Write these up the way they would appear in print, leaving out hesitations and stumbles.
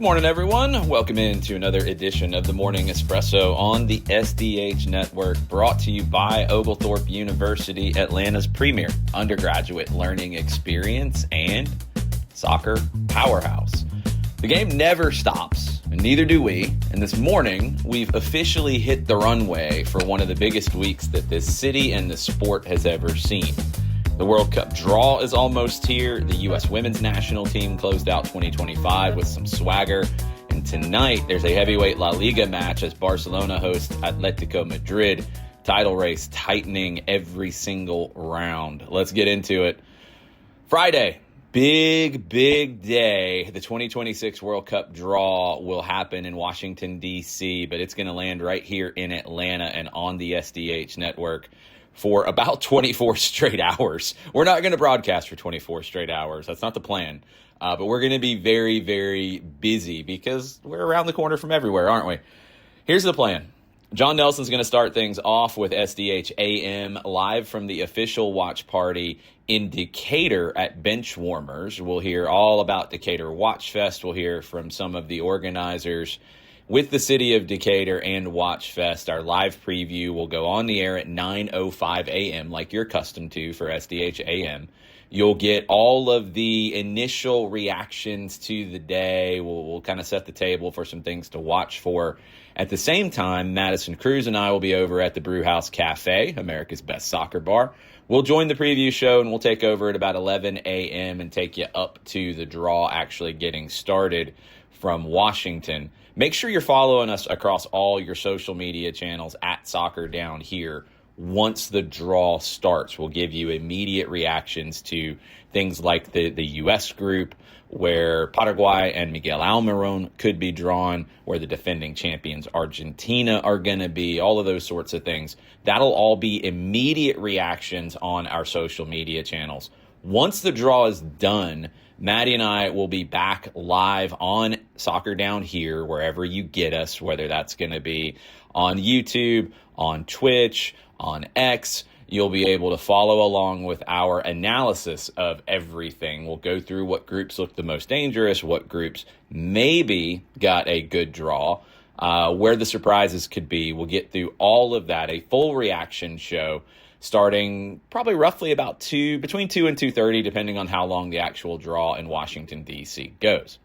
Good morning, everyone. Welcome into another edition of the Morning Espresso on the SDH Network, brought to you by Oglethorpe University, Atlanta's premier undergraduate learning experience and soccer powerhouse. The game never stops, and neither do we. And this morning, we've officially hit the runway for one of the biggest weeks that this city and the sport has ever seen. The World Cup draw is almost here. The U.S. women's national team closed out 2025 with some swagger. And tonight, there's a heavyweight La Liga match as Barcelona hosts Atletico Madrid. Title race tightening every single round. Let's get into it. Friday, big day. The 2026 World Cup draw will happen in Washington, D.C., but it's going to land right here in Atlanta and on the SDH network for about 24 straight hours. We're not going to broadcast for 24 straight hours. That's not the plan. But we're going to be very, very busy because we're around the corner from everywhere, aren't we? Here's the plan. John Nelson's going to start things off with SDH AM live from the official watch party in Decatur at Benchwarmers. We'll hear all about Decatur Watch Fest. We'll hear from some of the organizers with the city of Decatur and Watch Fest. Our live preview will go on the air at 9:05 a.m. like you're accustomed to for SDH AM. You'll get all of the initial reactions to the day. We'll kind of set the table for some things to watch for. At the same time, Madison Cruz and I will be over at the Brewhouse Café, America's best soccer bar. We'll join the preview show and we'll take over at about 11 a.m. and take you up to the draw actually getting started from Washington. Make sure you're following us across all your social media channels at Soccer Down Here. Once the draw starts, we'll give you immediate reactions to things like the U.S. group, where Paraguay and Miguel Almiron could be drawn, where the defending champions Argentina are going to be, all of those sorts of things. That'll all be immediate reactions on our social media channels. Once the draw is done, Maddie and I will be back live on Soccer Down Here, wherever you get us, whether that's going to be on YouTube, on Twitch, on X. You'll be able to follow along with our analysis of everything. We'll go through what groups look the most dangerous, what groups maybe got a good draw, where the surprises could be. We'll get through all of that, a full reaction show, starting probably roughly about between 2 and 2:30, depending on how long the actual draw in Washington, D.C. goes.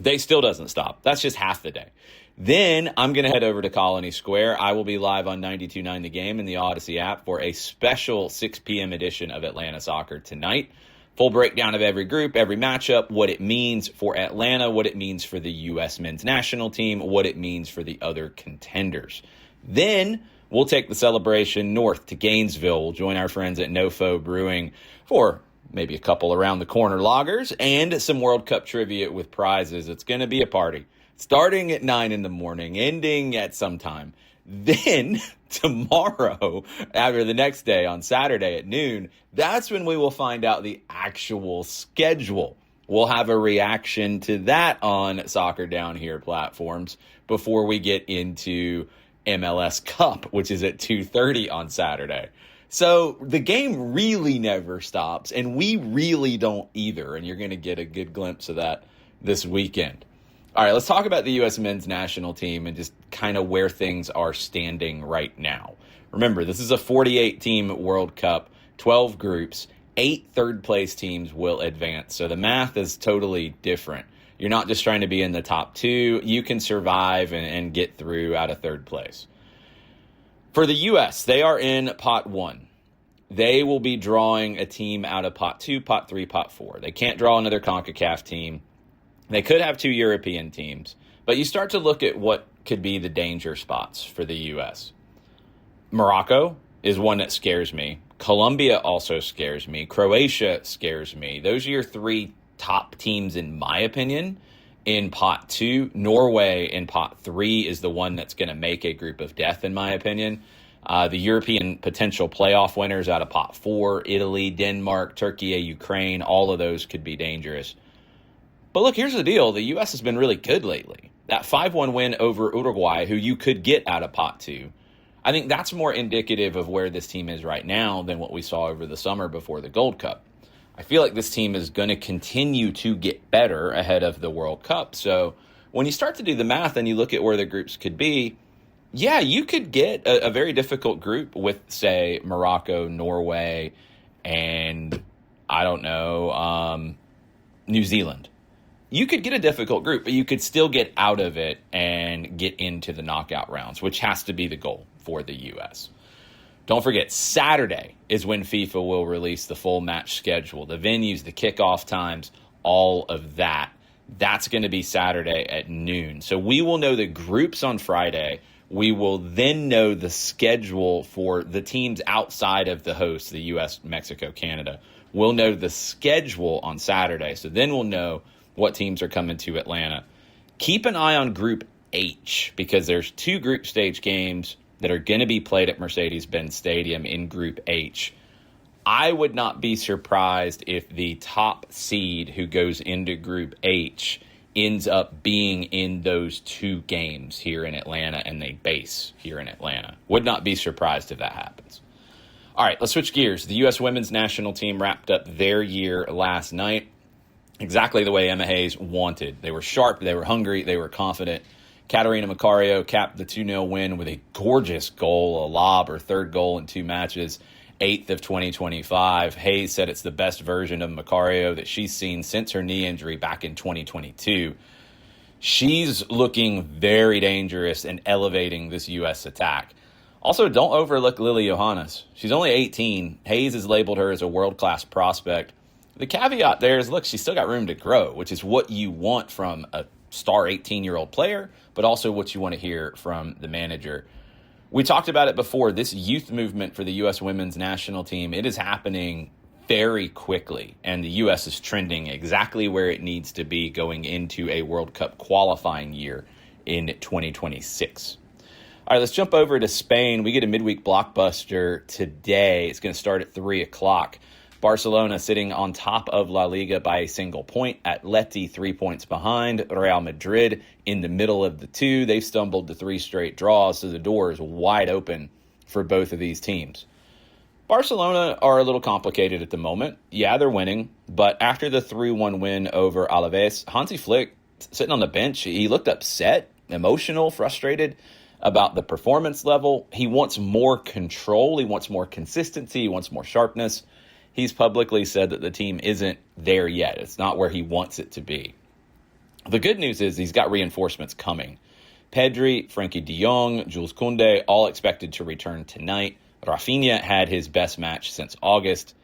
Day still doesn't stop. That's just half the day. Then I'm going to head over to Colony Square. I will be live on 92.9 The Game and the Odyssey app for a special 6 p.m. edition of Atlanta Soccer tonight. Full breakdown of every group, every matchup, what it means for Atlanta, what it means for the U.S. men's national team, what it means for the other contenders. Then we'll take the celebration north to Gainesville. We'll join our friends at NoFo Brewing for maybe a couple around the corner lagers and some World Cup trivia with prizes. It's going to be a party. Starting at 9 in the morning, ending at some time. Then tomorrow, after the next day on Saturday at noon, that's when we will find out the actual schedule. We'll have a reaction to that on Soccer Down Here platforms before we get into MLS Cup, which is at 2:30 on Saturday. So the game really never stops, and we really don't either, and you're going to get a good glimpse of that this weekend. All right, let's talk about the U.S. men's national team and just kind of where things are standing right now. Remember, this is a 48-team World Cup, 12 groups, 8 third-place teams will advance. So the math is totally different. You're not just trying to be in the top 2. You can survive and get through out of third place. For the U.S., they are in Pot 1. They will be drawing a team out of Pot 2, Pot 3, Pot 4. They can't draw another CONCACAF team. They could have 2 European teams, but you start to look at what could be the danger spots for the U.S. Morocco is one that scares me. Colombia also scares me. Croatia scares me. Those are your 3 top teams, in my opinion, in Pot 2. Norway in Pot 3 is the one that's going to make a group of death, in my opinion. The European potential playoff winners out of Pot 4, Italy, Denmark, Turkey, Ukraine, all of those could be dangerous. But look, here's the deal. The U.S. has been really good lately. That 5-1 win over Uruguay, who you could get out of Pot 2, I think that's more indicative of where this team is right now than what we saw over the summer before the Gold Cup. I feel like this team is going to continue to get better ahead of the World Cup. So when you start to do the math and you look at where the groups could be, yeah, you could get a very difficult group with, say, Morocco, Norway, and I don't know, New Zealand. You could get a difficult group, but you could still get out of it and get into the knockout rounds, which has to be the goal for the U.S. Don't forget, Saturday is when FIFA will release the full match schedule, the venues, the kickoff times, all of that. That's going to be Saturday at noon. So we will know the groups on Friday. We will then know the schedule for the teams outside of the host, the U.S., Mexico, Canada. We'll know the schedule on Saturday. So then we'll know what teams are coming to Atlanta. Keep an eye on Group H because there's 2 group stage games that are going to be played at Mercedes-Benz Stadium in Group H. I would not be surprised if the top seed who goes into Group H ends up being in those 2 games here in Atlanta and they base here in Atlanta. Would not be surprised if that happens. All right, let's switch gears. The U.S. women's national team wrapped up their year last night exactly the way Emma Hayes wanted. They were sharp, they were hungry, they were confident. Catarina Macario capped the 2-0 win with a gorgeous goal, a lob, her 3rd goal in 2 matches, 8th of 2025. Hayes said it's the best version of Macario that she's seen since her knee injury back in 2022. She's looking very dangerous and elevating this U.S. attack. Also, don't overlook Lily Yohannes. She's only 18. Hayes has labeled her as a world-class prospect. The caveat there is, look, she's still got room to grow, which is what you want from a star 18-year-old player, but also what you want to hear from the manager. We talked about it before. This youth movement for the U.S. women's national team, it is happening very quickly, and the U.S. is trending exactly where it needs to be going into a World Cup qualifying year in 2026. All right, let's jump over to Spain. We get a midweek blockbuster today. It's going to start at 3 o'clock. Barcelona sitting on top of La Liga by a single point. Atleti 3 points behind. Real Madrid in the middle of the 2. They've stumbled to 3 straight draws, so the door is wide open for both of these teams. Barcelona are a little complicated at the moment. Yeah, they're winning, but after the 3-1 win over Alaves, Hansi Flick sitting on the bench, he looked upset, emotional, frustrated about the performance level. He wants more control. He wants more consistency. He wants more sharpness. He's publicly said that the team isn't there yet. It's not where he wants it to be. The good news is he's got reinforcements coming. Pedri, Frankie de Jong, Jules Koundé, all expected to return tonight. Rafinha had his best match since August.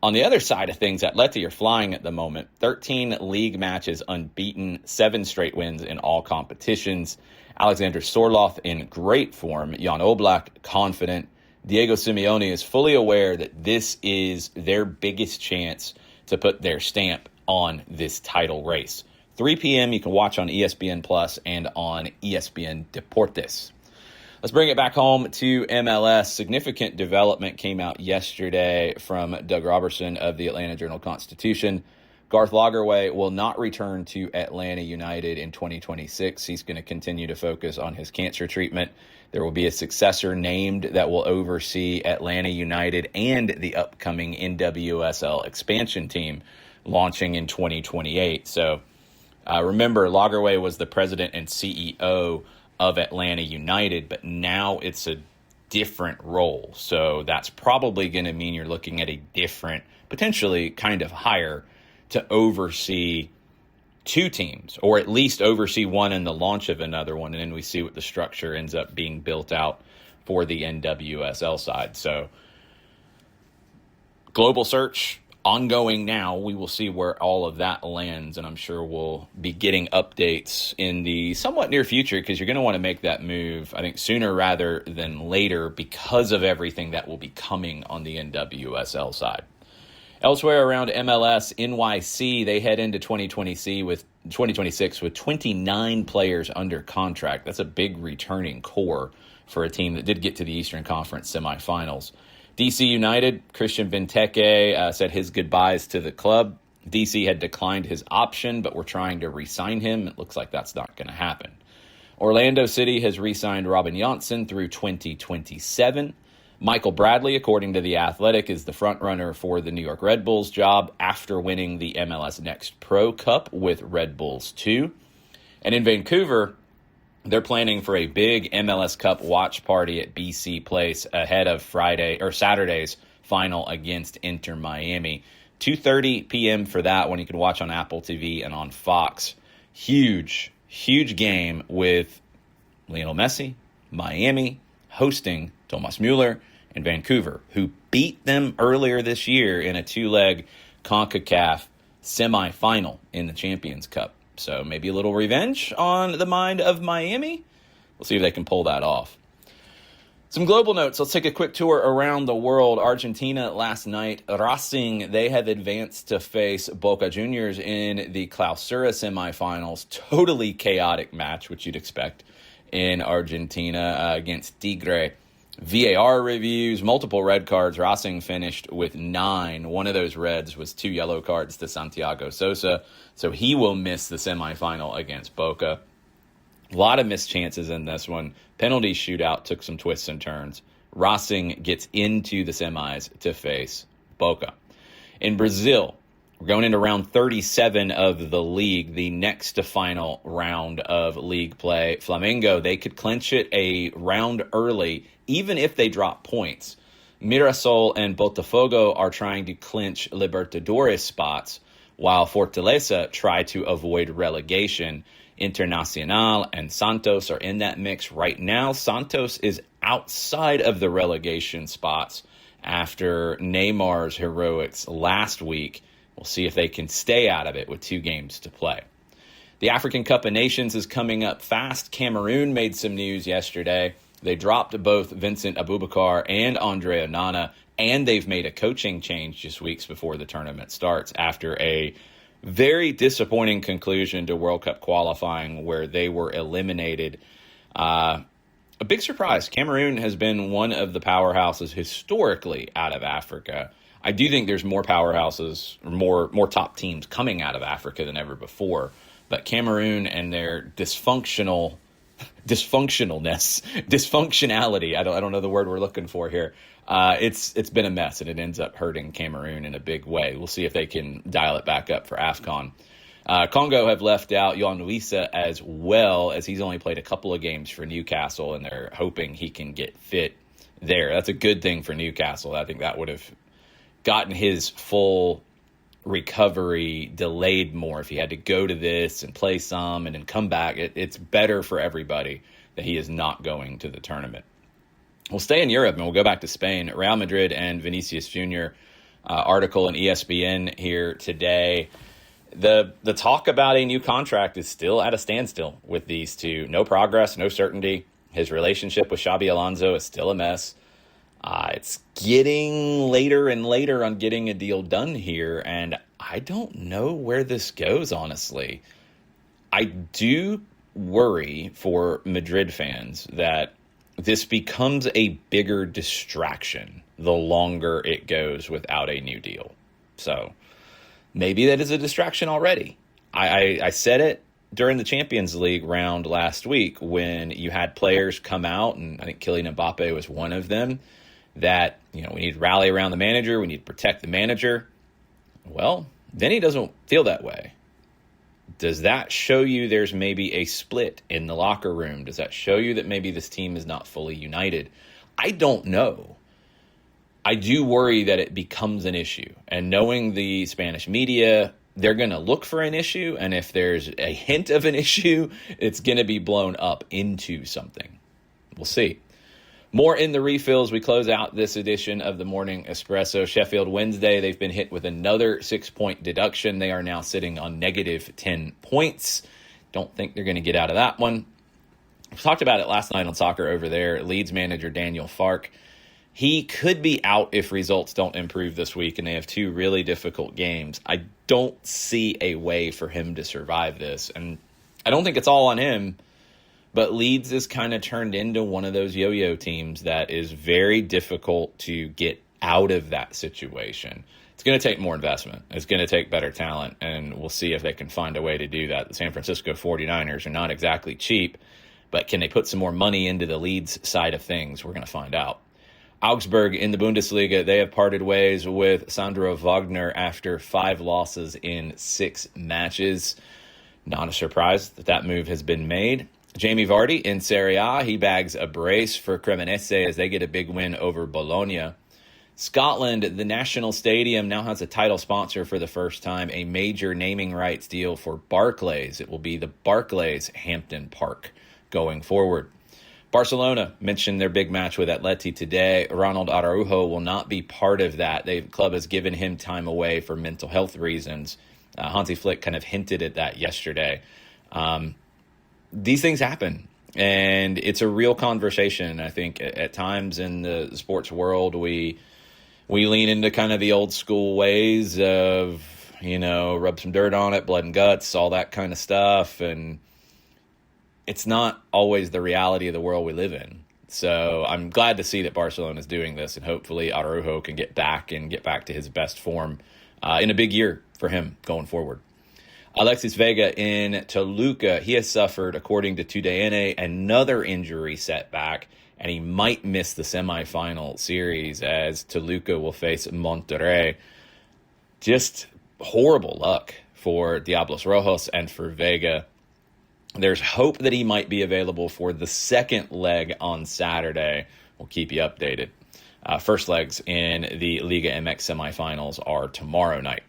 On the other side of things, Atleti are flying at the moment. 13 league matches unbeaten, 7 straight wins in all competitions. Alexander Sorloth in great form. Jan Oblak confident. Diego Simeone is fully aware that this is their biggest chance to put their stamp on this title race. 3 p.m. you can watch on ESPN Plus and on ESPN Deportes. Let's bring it back home to MLS. Significant development came out yesterday from Doug Robertson of the Atlanta Journal-Constitution. Garth Lagerwey will not return to Atlanta United in 2026. He's going to continue to focus on his cancer treatment. There will be a successor named that will oversee Atlanta United and the upcoming NWSL expansion team launching in 2028. So remember, Lagerwey was the president and CEO of Atlanta United, but now it's a different role. So that's probably going to mean you're looking at a different, potentially kind of higher, to oversee 2 teams, or at least oversee one and the launch of another one. And then we see what the structure ends up being built out for the NWSL side. So global search ongoing now. We will see where all of that lands, and I'm sure we'll be getting updates in the somewhat near future, because you're going to want to make that move, I think, sooner rather than later, because of everything that will be coming on the NWSL side. Elsewhere around MLS, NYC, they head into 2026 with 29 players under contract. That's a big returning core for a team that did get to the Eastern Conference semifinals. DC United, Christian Benteke said his goodbyes to the club. DC had declined his option, but we're trying to re-sign him. It looks like that's not going to happen. Orlando City has re-signed Robin Janssen through 2027. Michael Bradley, according to The Athletic, is the front runner for the New York Red Bulls job after winning the MLS Next Pro Cup with Red Bulls 2. And in Vancouver, they're planning for a big MLS Cup watch party at BC Place ahead of Saturday's final against Inter Miami. 2:30 p.m. for that one. You can watch on Apple TV and on Fox. Huge game with Lionel Messi, Miami, hosting Thomas Müller and Vancouver, who beat them earlier this year in a 2-leg CONCACAF semifinal in the Champions Cup. So maybe a little revenge on the mind of Miami. We'll see if they can pull that off. Some global notes. Let's take a quick tour around the world. Argentina last night, Racing, they have advanced to face Boca Juniors in the Clausura semifinals. Totally chaotic match, which you'd expect in Argentina against Tigre. VAR reviews, multiple red cards. Racing finished with 9. One of those reds was 2 yellow cards to Santiago Sosa, so he will miss the semifinal against Boca. A lot of missed chances in this one. Penalty shootout took some twists and turns. Racing gets into the semis to face Boca. In Brazil, we're going into round 37 of the league, the next to final round of league play. Flamengo, they could clinch it a round early, even if they drop points. Mirassol and Botafogo are trying to clinch Libertadores spots, while Fortaleza try to avoid relegation. Internacional and Santos are in that mix right now. Santos is outside of the relegation spots after Neymar's heroics last week. We'll see if they can stay out of it with 2 games to play. The African Cup of Nations is coming up fast. Cameroon made some news yesterday. They dropped both Vincent Abubakar and Andre Onana, and they've made a coaching change just weeks before the tournament starts after a very disappointing conclusion to World Cup qualifying where they were eliminated. A big surprise. Cameroon has been one of the powerhouses historically out of Africa. I do think there's more powerhouses, or more top teams coming out of Africa than ever before. But Cameroon and their dysfunctionality, I don't know the word we're looking for here. It's been a mess, and it ends up hurting Cameroon in a big way. We'll see if they can dial it back up for AFCON. Congo have left out Yohannes as well, as he's only played a couple of games for Newcastle, and they're hoping he can get fit there. That's a good thing for Newcastle. I think that would have gotten his full recovery delayed more if he had to go to this and play some and then come back. It's better for everybody that he is not going to the tournament. We'll stay in Europe and we'll go back to Spain. Real Madrid and Vinicius Jr. Article in ESPN here today. The talk about a new contract is still at a standstill with these two. No progress, no certainty. His relationship with Xabi Alonso is still a mess. It's getting later and later on getting a deal done here, and I don't know where this goes, honestly. I do worry for Madrid fans that this becomes a bigger distraction the longer it goes without a new deal. So maybe that is a distraction already. I said it during the Champions League round last week when you had players come out, and I think Kylian Mbappe was one of them, that, we need to rally around the manager, we need to protect the manager. Well, then he doesn't feel that way. Does that show you there's maybe a split in the locker room? Does that show you that maybe this team is not fully united? I don't know. I do worry that it becomes an issue. And knowing the Spanish media, they're going to look for an issue. And if there's a hint of an issue, it's going to be blown up into something. We'll see. More in the refills. We close out this edition of the Morning Espresso. Sheffield Wednesday, they've been hit with another 6-point deduction. They are now sitting on negative 10 points. Don't think they're going to get out of that one. We talked about it last night on Soccer Over There. Leeds manager Daniel Farke, he could be out if results don't improve this week, and they have 2 really difficult games. I don't see a way for him to survive this, and I don't think it's all on him. But Leeds is kind of turned into one of those yo-yo teams that is very difficult to get out of that situation. It's going to take more investment. It's going to take better talent, and we'll see if they can find a way to do that. The San Francisco 49ers are not exactly cheap, but can they put some more money into the Leeds side of things? We're going to find out. Augsburg in the Bundesliga, they have parted ways with Sandro Wagner after 5 losses in 6 matches. Not a surprise that move has been made. Jamie Vardy in Serie A, he bags a brace for Cremonese as they get a big win over Bologna. Scotland, the National Stadium now has a title sponsor for the first time, a major naming rights deal for Barclays. It will be the Barclays Hampden Park going forward. Barcelona mentioned their big match with Atleti today. Ronald Araujo will not be part of that. The club has given him time away for mental health reasons. Hansi Flick kind of hinted at that yesterday. These things happen, and it's a real conversation. I think at times in the sports world, we lean into kind of the old school ways of, rub some dirt on it, blood and guts, all that kind of stuff, and it's not always the reality of the world we live in. So I'm glad to see that Barcelona is doing this, and hopefully Araujo can get back to his best form in a big year for him going forward. Alexis Vega in Toluca, he has suffered, according to TUDN, another injury setback, and he might miss the semifinal series as Toluca will face Monterrey. Just horrible luck for Diablos Rojos and for Vega. There's hope that he might be available for the second leg on Saturday. We'll keep you updated. First legs in the Liga MX semifinals are tomorrow night.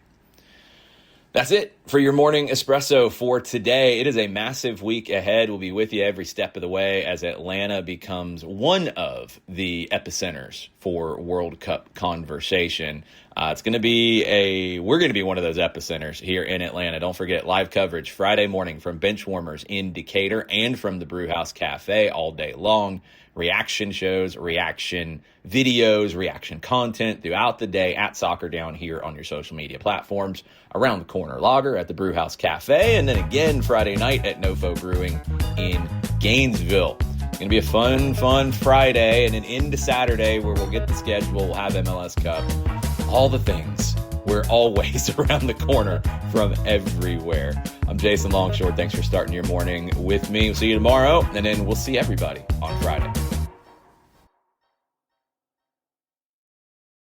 That's it for your Morning Espresso for today. It is a massive week ahead. We'll be with you every step of the way as Atlanta becomes one of the epicenters for World Cup conversation. We're going to be one of those epicenters here in Atlanta. Don't forget, live coverage Friday morning from Benchwarmers in Decatur and from the Brewhouse Café all day long. Reaction shows, reaction videos, reaction content throughout the day at Soccer Down here on your social media platforms. Around the corner lager at the Brewhouse Cafe, and then again Friday night at Nofo Brewing in Gainesville. It's going to be a fun Friday, and then into Saturday where we'll get the schedule, we'll have MLS Cup, all the things. We're always around the corner from everywhere. I'm Jason Longshore. Thanks for starting your morning with me. We'll see you tomorrow, and then we'll see everybody on Friday.